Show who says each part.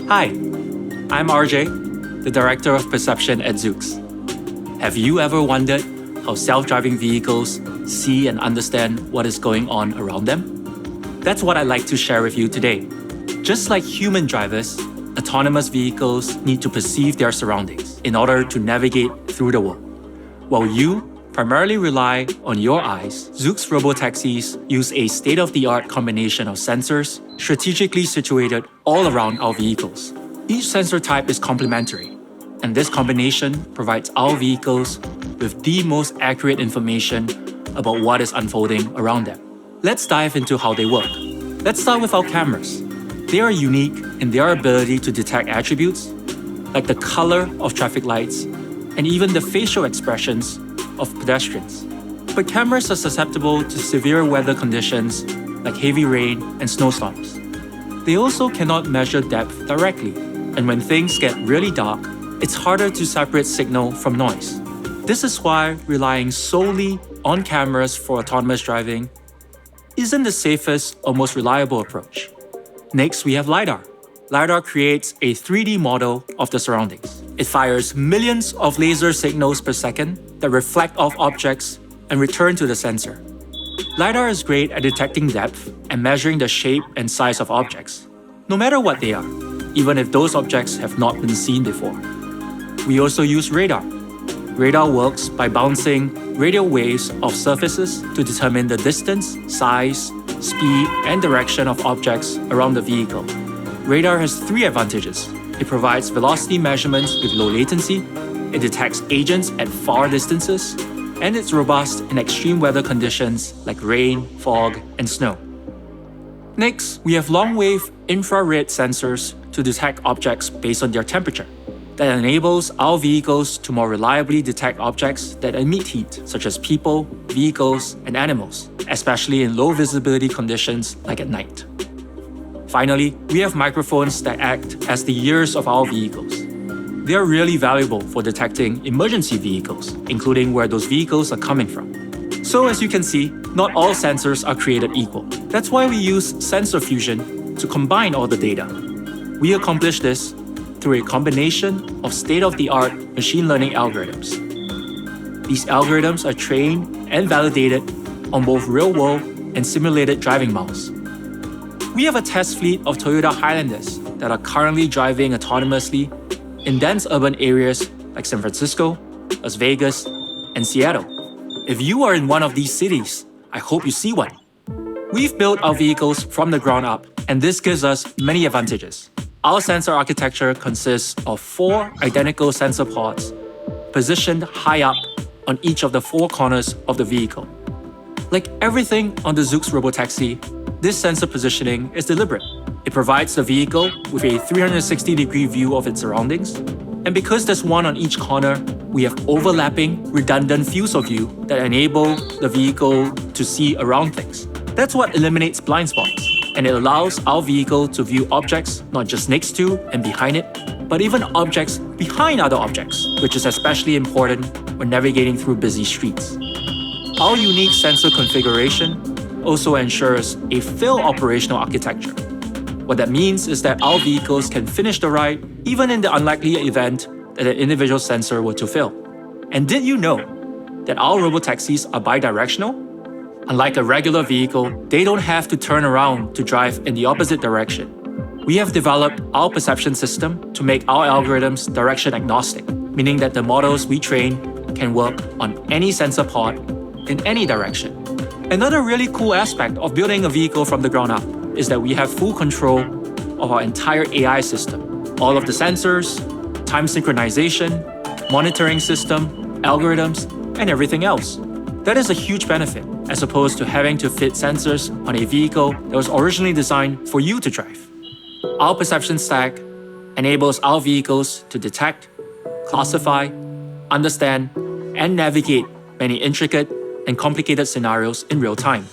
Speaker 1: Hi, I'm RJ, the Director of Perception at Zoox. Have you ever wondered how self-driving vehicles see and understand what is going on around them? That's what I'd like to share with you today. Just like human drivers, autonomous vehicles need to perceive their surroundings in order to navigate through the world. While you primarily rely on your eyes, Zoox Robo Taxis use a state-of-the-art combination of sensors strategically situated all around our vehicles. Each sensor type is complementary, and this combination provides our vehicles with the most accurate information about what is unfolding around them. Let's dive into how they work. Let's start with our cameras. They are unique in their ability to detect attributes like the color of traffic lights and even the facial expressions of pedestrians. But cameras are susceptible to severe weather conditions like heavy rain and snowstorms. They also cannot measure depth directly, and when things get really dark, it's harder to separate signal from noise. This is why relying solely on cameras for autonomous driving isn't the safest or most reliable approach. Next, we have LiDAR. LiDAR creates a 3D model of the surroundings. It fires millions of laser signals per second that reflect off objects and return to the sensor. LiDAR is great at detecting depth and measuring the shape and size of objects, no matter what they are, even if those objects have not been seen before. We also use radar. Radar works by bouncing radio waves off surfaces to determine the distance, size, speed, and direction of objects around the vehicle. Radar has three advantages. It provides velocity measurements with low latency, it detects agents at far distances, and it's robust in extreme weather conditions like rain, fog, and snow. Next, we have long-wave infrared sensors to detect objects based on their temperature. That enables our vehicles to more reliably detect objects that emit heat, such as people, vehicles, and animals, especially in low visibility conditions like at night. Finally, we have microphones that act as the ears of our vehicles. They are really valuable for detecting emergency vehicles, including where those vehicles are coming from. So as you can see, not all sensors are created equal. That's why we use sensor fusion to combine all the data. We accomplish this through a combination of state-of-the-art machine learning algorithms. These algorithms are trained and validated on both real-world and simulated driving miles. We have a test fleet of Toyota Highlanders that are currently driving autonomously in dense urban areas like San Francisco, Las Vegas, and Seattle. If you are in one of these cities, I hope you see one. We've built our vehicles from the ground up, and this gives us many advantages. Our sensor architecture consists of 4 identical sensor pods positioned high up on each of the 4 corners of the vehicle. Like everything on the Zoox Robo Taxi, this sensor positioning is deliberate. It provides the vehicle with a 360-degree view of its surroundings, and because there's one on each corner, we have overlapping, redundant fields of view that enable the vehicle to see around things. That's what eliminates blind spots, and it allows our vehicle to view objects not just next to and behind it, but even objects behind other objects, which is especially important when navigating through busy streets. Our unique sensor configuration also ensures a fail operational architecture. What that means is that our vehicles can finish the ride even in the unlikely event that an individual sensor were to fail. And did you know that our robotaxis are bidirectional? Unlike a regular vehicle, they don't have to turn around to drive in the opposite direction. We have developed our perception system to make our algorithms direction agnostic, meaning that the models we train can work on any sensor pod in any direction. Another really cool aspect of building a vehicle from the ground up is that we have full control of our entire AI system. All of the sensors, time synchronization, monitoring system, algorithms, and everything else. That is a huge benefit, as opposed to having to fit sensors on a vehicle that was originally designed for you to drive. Our perception stack enables our vehicles to detect, classify, understand, and navigate many intricate and complicated scenarios in real time.